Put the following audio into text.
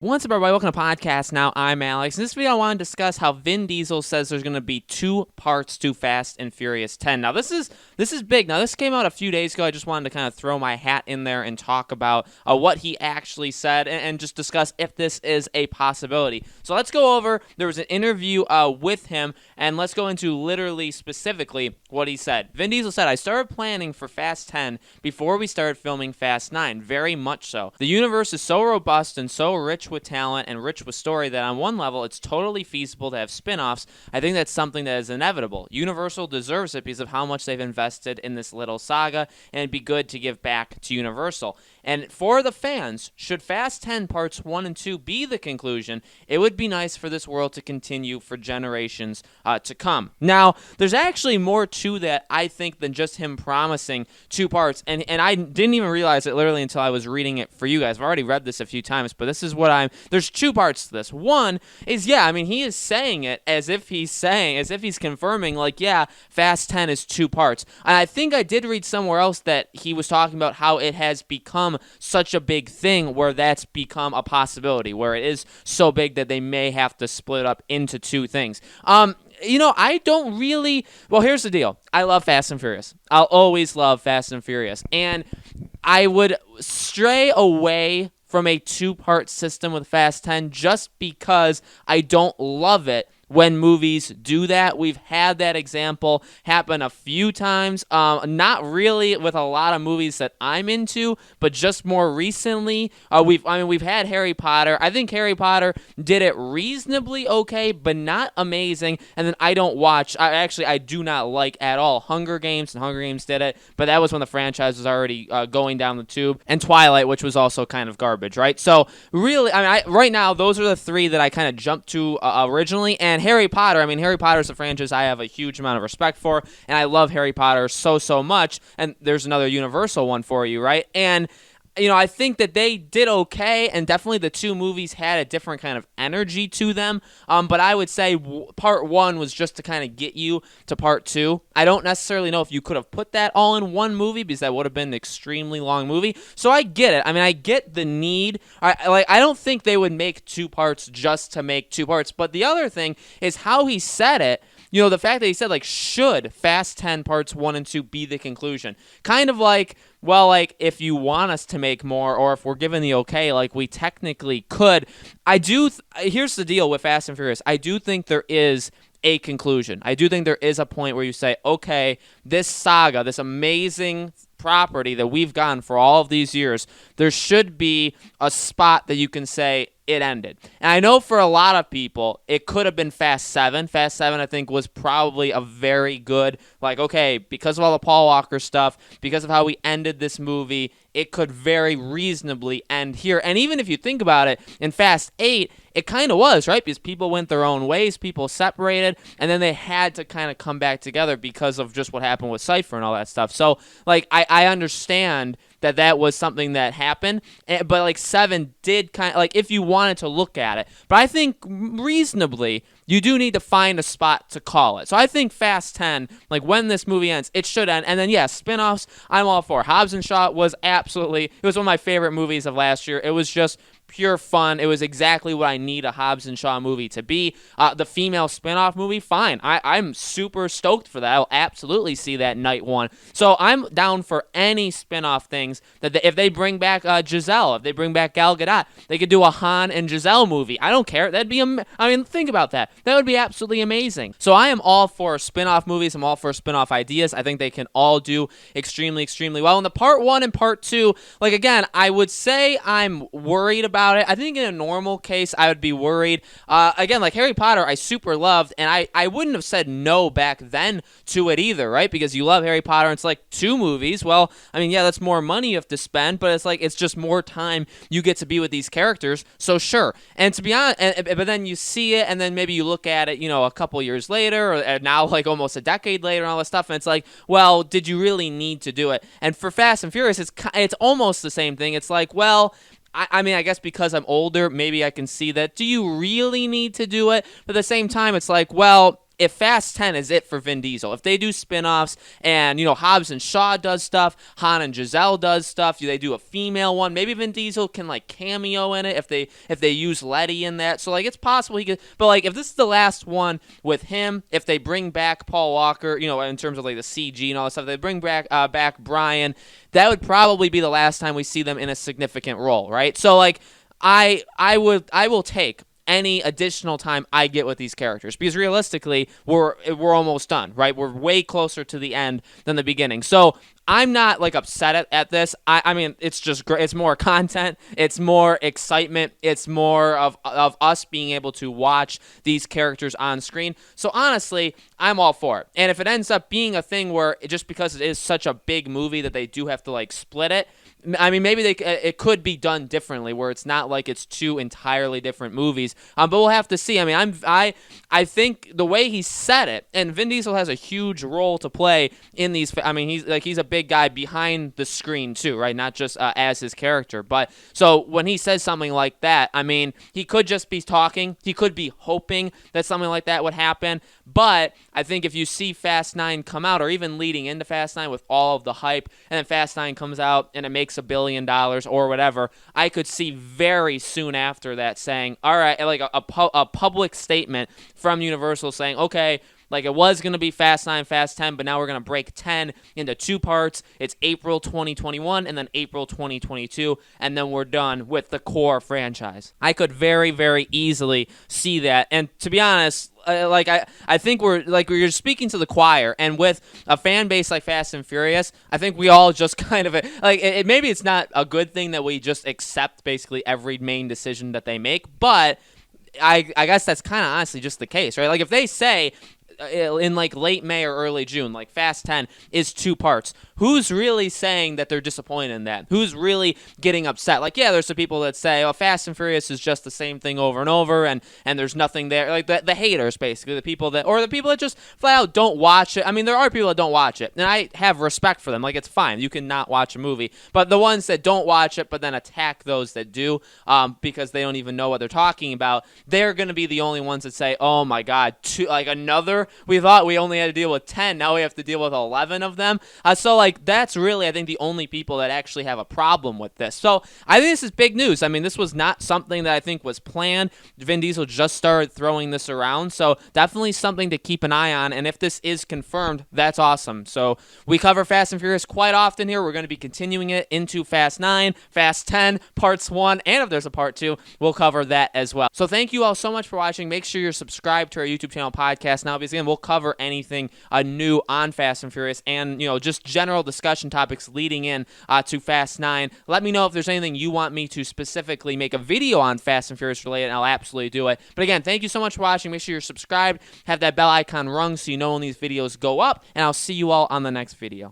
What's up, everybody? Welcome to Podcast Now. I'm Alex. In this video, I want to discuss how Vin Diesel says there's going to be 2 parts to Fast and Furious 10. Now, this is big. Now, this came out a few days ago. I just wanted to kind of throw my hat in there and talk about what he actually said and just discuss if this is a possibility. So let's go over. There was an interview with him, and let's go into literally specifically what he said. Vin Diesel said, "I started planning for Fast 10 before we started filming Fast 9. Very much so. The universe is so robust and so rich with talent and rich with story that on one level it's totally feasible to have spin-offs. I think that's something that is inevitable. Universal deserves it because of how much they've invested in this little saga, and it'd be good to give back to Universal. And for the fans, should Fast 10 Parts 1 and 2 be the conclusion, it would be nice for this world to continue for generations to come." Now, there's actually more to that, I think, than just him promising 2 parts. And I didn't even realize it literally until I was reading it for you guys. I've already read this a few times, but this is what there's 2 parts to this. One is, he is saying it as if he's confirming, like, yeah, Fast 10 is 2 parts. And I think I did read somewhere else that he was talking about how it has become such a big thing where that's become a possibility, where it is so big that they may have to split up into 2 things. I don't really. Well, here's the deal. I love Fast and Furious. I'll always love Fast and Furious. And I would stray away from a 2-part system with Fast 10 just because I don't love it when movies do that. We've had that example happen a few times. Not really with a lot of movies that I'm into, but just more recently. We've had Harry Potter. I think Harry Potter did it reasonably okay, but not amazing. And then I do not like at all Hunger Games, and Hunger Games did it, but that was when the franchise was already going down the tube. And Twilight, which was also kind of garbage, right? So really, right now, those are the 3 that I kind of jumped to originally. And Harry Potter is a franchise I have a huge amount of respect for, and I love Harry Potter so much, and there's another Universal one for you, right? And I think that they did okay, and definitely the 2 movies had a different kind of energy to them, but I would say part 1 was just to kind of get you to part 2. I don't necessarily know if you could have put that all in one movie, because that would have been an extremely long movie, so I get it. I get the need. I don't think they would make 2 parts just to make 2 parts, but the other thing is how he said it. The fact that he said, should Fast 10 Parts 1 and 2 be the conclusion? Kind of like, well, if you want us to make more, or if we're given the okay, we technically could. Here's the deal with Fast and Furious. I do think there is a conclusion. I do think there is a point where you say, okay, this saga, this amazing property that we've gotten for all of these years, there should be a spot that you can say, it ended. And I know for a lot of people, it could have been Fast 7. Fast 7, I think, was probably a very good, because of all the Paul Walker stuff, because of how we ended this movie, it could very reasonably end here. And even if you think about it, in Fast 8, it kind of was, right? Because people went their own ways, people separated, and then they had to kind of come back together because of just what happened with Cypher and all that stuff. So, I understand that was something that happened, but 7 did kind of, if you wanted to look at it. But I think reasonably, you do need to find a spot to call it. So I think Fast 10, when this movie ends, it should end. And then, spin-offs, I'm all for. Hobbs and Shaw was one of my favorite movies of last year. It was just pure fun. It was exactly what I need a Hobbs and Shaw movie to be. The female spin-off movie, fine. I'm super stoked for that. I'll absolutely see that night 1. So I'm down for any spin-off things that if they bring back Giselle, if they bring back Gal Gadot, they could do a Han and Giselle movie. I don't care. That'd be think about that. That would be absolutely amazing. So I am all for spin-off movies. I'm all for spin-off ideas. I think they can all do extremely, extremely well. In the part 1 and part 2, again, I would say I'm worried about it. I think in a normal case, I would be worried. Again, Harry Potter, I super loved, and I wouldn't have said no back then to it either, right? Because you love Harry Potter, and it's 2 movies. Well, that's more money you have to spend, but it's just more time you get to be with these characters, so sure. And to be honest, but then you see it, and then maybe you look at it, a couple years later, or now almost a decade later, and all this stuff, and it's well, did you really need to do it? And for Fast and Furious, it's almost the same thing. It's well, I guess because I'm older, maybe I can see that. Do you really need to do it? But at the same time, it's well, if Fast 10 is it for Vin Diesel, if they do spin-offs and, Hobbs and Shaw does stuff, Han and Giselle does stuff, they do a female one, maybe Vin Diesel can, like, cameo in it if they use Letty in that. So, like, it's possible he could, but, like, if this is the last one with him, if they bring back Paul Walker, in terms of, like, the CG and all that stuff, they bring back Brian, that would probably be the last time we see them in a significant role, right? So, like, I will take any additional time I get with these characters, because realistically we're almost done, right? We're way closer to the end than the beginning. So I'm not, like, upset at this. I mean, it's just great. It's more content. It's more excitement. It's more of us being able to watch these characters on screen. So honestly, I'm all for it. And if it ends up being a thing where just because it is such a big movie that they do have to, like, split it, I mean, maybe it could be done differently, where it's not like it's two entirely different movies. But we'll have to see. I mean, I think the way he said it, and Vin Diesel has a huge role to play in these. I mean, he's a big guy behind the screen too, right? Not just as his character. But so when he says something like that, I mean, he could just be talking. He could be hoping that something like that would happen. But I think if you see Fast 9 come out, or even leading into Fast 9 with all of the hype, and then Fast 9 comes out and it makes $1 billion or whatever, I could see very soon after that saying, all right, like a public statement from Universal saying, okay, like, it was going to be Fast 9, Fast 10, but now we're going to break 10 into 2 parts. It's April 2021 and then April 2022, and then we're done with the core franchise. I could very, very easily see that. And to be honest, I think we're speaking to the choir, and with a fan base like Fast and Furious, I think we all just kind of, like, maybe it's not a good thing that we just accept basically every main decision that they make, but I guess that's kind of honestly just the case, right? Like, if they say in, like, late May or early June, like, Fast 10 is 2 parts, who's really saying that they're disappointed in that? Who's really getting upset? Like, yeah, there's some people that say, oh, Fast and Furious is just the same thing over and over, and there's nothing there. Like, the haters, basically, the people that just flat out don't watch it. I mean, there are people that don't watch it, and I have respect for them. Like, it's fine. You can not watch a movie. But the ones that don't watch it but then attack those that do, because they don't even know what they're talking about, they're going to be the only ones that say, oh my God, we thought we only had to deal with 10, now we have to deal with 11 of them. So, like, that's really, I think, the only people that actually have a problem with this. So I think this is big news. I mean, this was not something that I think was planned. Vin Diesel just started throwing this around, so definitely something to keep an eye on. And if this is confirmed, that's awesome. So we cover Fast and Furious quite often here. We're going to be continuing it into Fast 9, Fast 10, Parts 1, and if there's a Part 2, we'll cover that as well. So thank you all so much for watching. Make sure you're subscribed to our YouTube channel podcast now, because again, we'll cover anything new on Fast and Furious, and just general discussion topics leading in to Fast 9. Let me know if there's anything you want me to specifically make a video on Fast and Furious related, and I'll absolutely do it. But again, thank you so much for watching. Make sure you're subscribed, have that bell icon rung so you know when these videos go up, and I'll see you all on the next video.